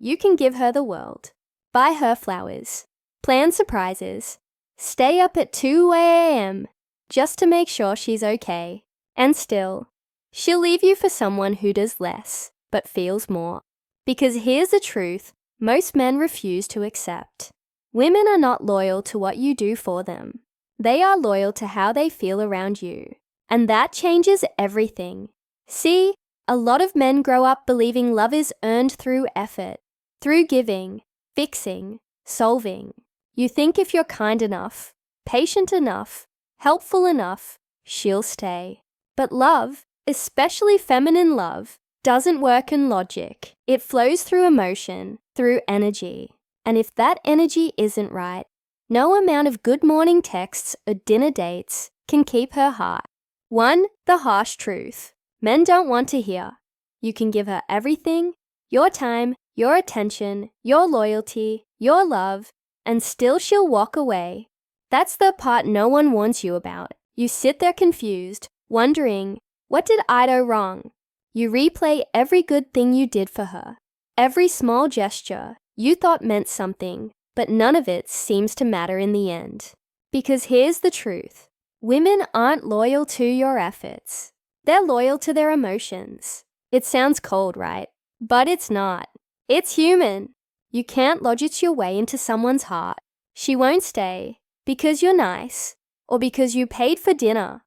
You can give her the world. Buy her flowers. Plan surprises. Stay up at 2 a.m. just to make sure she's okay. And still, she'll leave you for someone who does less, but feels more. Because here's the truth most men refuse to accept. Women are not loyal to what you do for them. They are loyal to how they feel around you. And that changes everything. See, a lot of men grow up believing love is earned through effort, through giving, fixing, solving. You think if you're kind enough, patient enough, helpful enough, she'll stay. But love, especially feminine love, doesn't work in logic. It flows through emotion, through energy. And if that energy isn't right, no amount of good morning texts or dinner dates can keep her heart. 1. The harsh truth. Men don't want to hear. You can give her everything, your time, your attention, your loyalty, your love, and still she'll walk away. That's the part no one warns you about. You sit there confused, wondering, what did I do wrong? You replay every good thing you did for her, every small gesture you thought meant something, but none of it seems to matter in the end. Because here's the truth. Women aren't loyal to your efforts. They're loyal to their emotions. It sounds cold, right? But it's not. It's human. You can't logic your way into someone's heart. She won't stay because you're nice, or because you paid for dinner,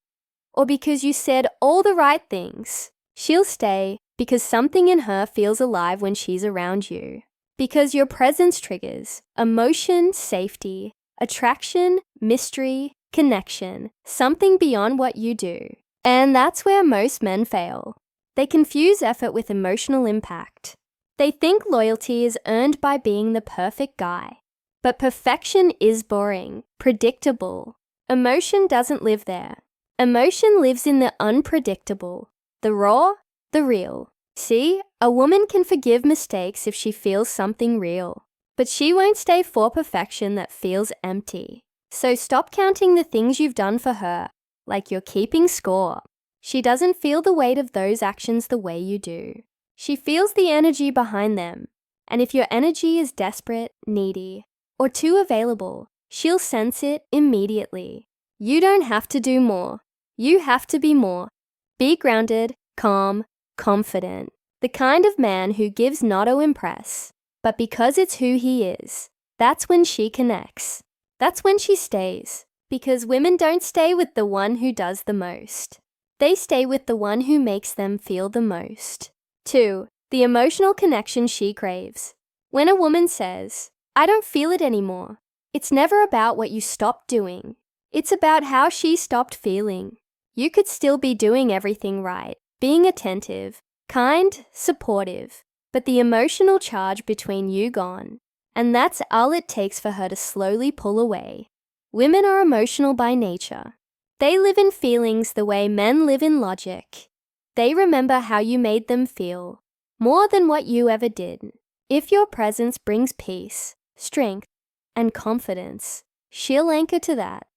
or because you said all the right things. She'll stay because something in her feels alive when she's around you. Because your presence triggers emotion, safety, attraction, mystery, connection, something beyond what you do. And that's where most men fail. They confuse effort with emotional impact. They think loyalty is earned by being the perfect guy. But perfection is boring, predictable. Emotion doesn't live there. Emotion lives in the unpredictable, the raw, the real. See, a woman can forgive mistakes if she feels something real, but she won't stay for perfection that feels empty. So stop counting the things you've done for her, like you're keeping score. She doesn't feel the weight of those actions the way you do. She feels the energy behind them, and if your energy is desperate, needy, or too available, she'll sense it immediately. You don't have to do more. You have to be more. Be grounded, calm, confident. The kind of man who gives not to impress, but because it's who he is. That's when she connects. That's when she stays. Because women don't stay with the one who does the most. They stay with the one who makes them feel the most. 2. The emotional connection she craves. When a woman says, I don't feel it anymore, it's never about what you stopped doing. It's about how she stopped feeling. You could still be doing everything right, being attentive, kind, supportive, but the emotional charge between you gone. And that's all it takes for her to slowly pull away. Women are emotional by nature. They live in feelings the way men live in logic. They remember how you made them feel, more than what you ever did. If your presence brings peace, strength, and confidence, she'll anchor to that.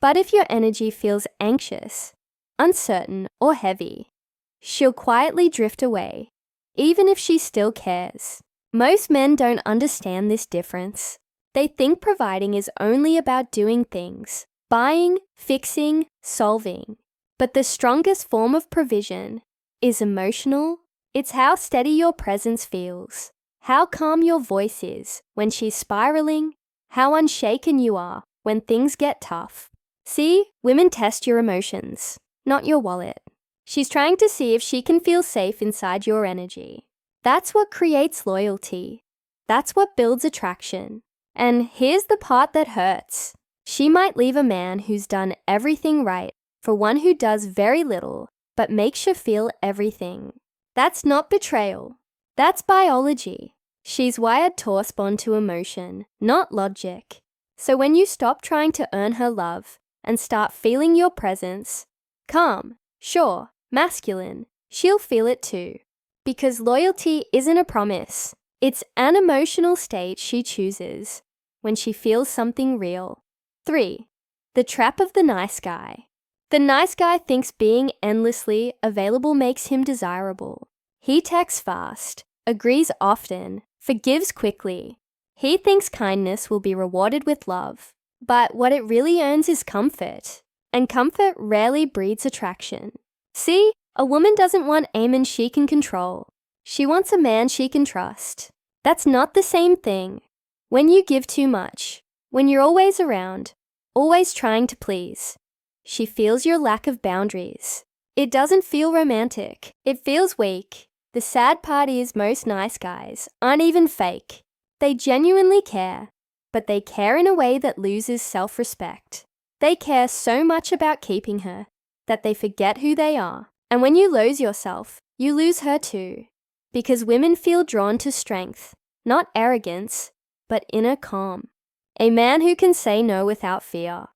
But if your energy feels anxious, uncertain, or heavy, she'll quietly drift away, even if she still cares. Most men don't understand this difference. They think providing is only about doing things, buying, fixing, solving. But the strongest form of provision is emotional. It's how steady your presence feels, how calm your voice is when she's spiraling, how unshaken you are when things get tough. See, women test your emotions, not your wallet. She's trying to see if she can feel safe inside your energy. That's what creates loyalty. That's what builds attraction. And here's the part that hurts. She might leave a man who's done everything right for one who does very little but makes you feel everything. That's not betrayal. That's biology. She's wired to respond to emotion, not logic. So when you stop trying to earn her love and start feeling your presence, calm, sure, masculine, she'll feel it too. Because loyalty isn't a promise. It's an emotional state she chooses when she feels something real. 3. The trap of the nice guy. The nice guy thinks being endlessly available makes him desirable. He texts fast, agrees often, forgives quickly. He thinks kindness will be rewarded with love, but what it really earns is comfort, and comfort rarely breeds attraction. See, a woman doesn't want a man she can control. She wants a man she can trust. That's not the same thing. When you give too much, when you're always around, always trying to please, she feels your lack of boundaries. It doesn't feel romantic. It feels weak. The sad part is most nice guys aren't even fake. They genuinely care, but they care in a way that loses self-respect. They care so much about keeping her that they forget who they are. And when you lose yourself, you lose her too. Because women feel drawn to strength, not arrogance, but inner calm. A man who can say no without fear.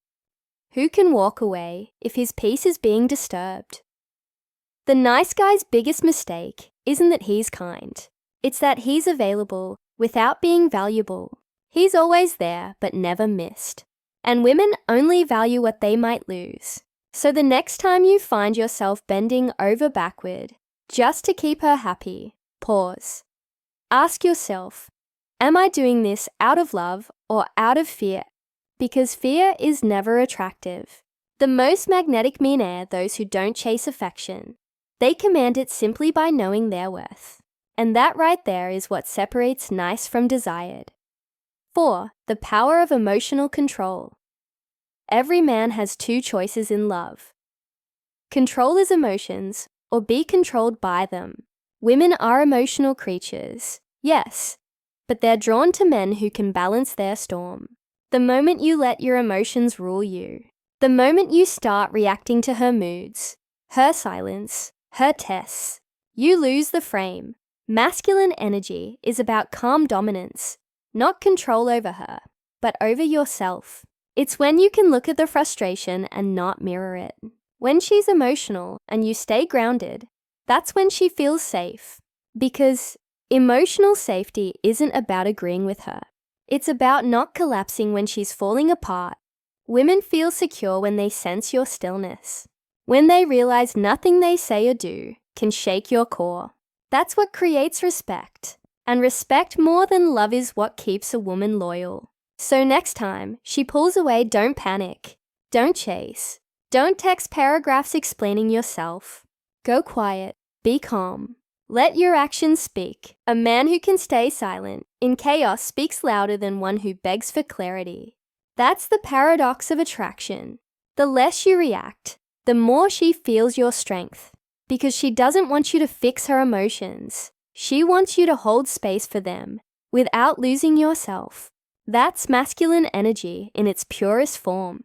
Who can walk away if his peace is being disturbed. The nice guy's biggest mistake isn't that he's kind. It's that he's available without being valuable. He's always there, but never missed. And women only value what they might lose. So the next time you find yourself bending over backward just to keep her happy, pause. Ask yourself, am I doing this out of love or out of fear? Because fear is never attractive. The most magnetic men are those who don't chase affection. They command it simply by knowing their worth. And that right there is what separates nice from desired. 4. The power of emotional control. Every man has two choices in love. Control his emotions or be controlled by them. Women are emotional creatures, yes, but they're drawn to men who can balance their storm. The moment you let your emotions rule you, the moment you start reacting to her moods, her silence, her tests, you lose the frame. Masculine energy is about calm dominance, not control over her, but over yourself. It's when you can look at the frustration and not mirror it. When she's emotional and you stay grounded, that's when she feels safe. Because emotional safety isn't about agreeing with her. It's about not collapsing when she's falling apart. Women feel secure when they sense your stillness. When they realize nothing they say or do can shake your core. That's what creates respect. And respect more than love is what keeps a woman loyal. So next time she pulls away, don't panic. Don't chase. Don't text paragraphs explaining yourself. Go quiet. Be calm. Let your actions speak. A man who can stay silent in chaos speaks louder than one who begs for clarity. That's the paradox of attraction. The less you react, the more she feels your strength. Because she doesn't want you to fix her emotions. She wants you to hold space for them without losing yourself. That's masculine energy in its purest form.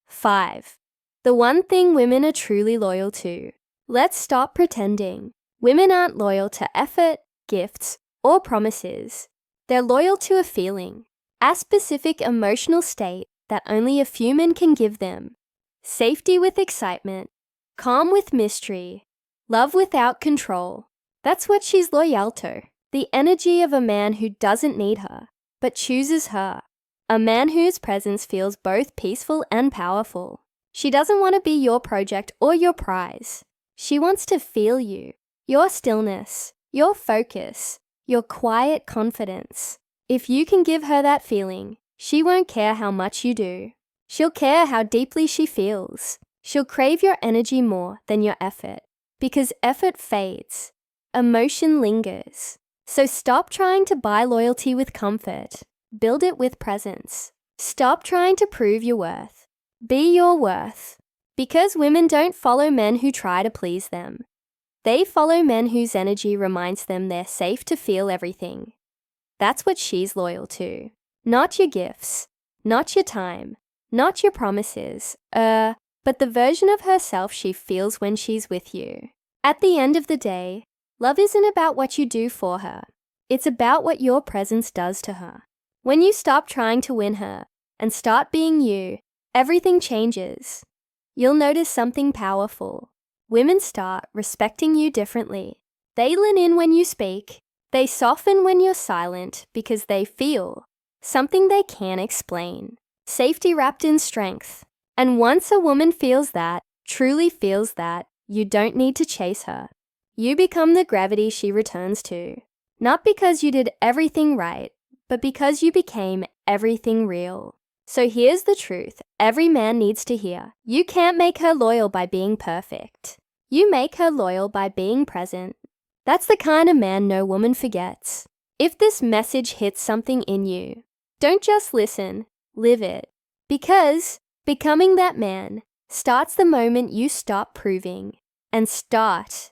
5. The one thing women are truly loyal to. Let's stop pretending. Women aren't loyal to effort, gifts, or promises. They're loyal to a feeling, a specific emotional state that only a few men can give them. Safety with excitement, calm with mystery, love without control. That's what she's loyal to. The energy of a man who doesn't need her, but chooses her. A man whose presence feels both peaceful and powerful. She doesn't want to be your project or your prize. She wants to feel you, your stillness, your focus, your quiet confidence. If you can give her that feeling, she won't care how much you do. She'll care how deeply she feels. She'll crave your energy more than your effort, because effort fades. Emotion lingers. So stop trying to buy loyalty with comfort. Build it with presence. Stop trying to prove your worth. Be your worth. Because women don't follow men who try to please them. They follow men whose energy reminds them they're safe to feel everything. That's what she's loyal to. Not your gifts, not your time, not your promises, but the version of herself she feels when she's with you. At the end of the day, love isn't about what you do for her. It's about what your presence does to her. When you stop trying to win her and start being you, everything changes. You'll notice something powerful. Women start respecting you differently. They lean in when you speak. They soften when you're silent because they feel something they can't explain. Safety wrapped in strength. And once a woman feels that, truly feels that, you don't need to chase her. You become the gravity she returns to. Not because you did everything right, but because you became everything real. So here's the truth every man needs to hear. You can't make her loyal by being perfect. You make her loyal by being present. That's the kind of man no woman forgets. If this message hits something in you, don't just listen, live it. Because becoming that man starts the moment you stop proving and start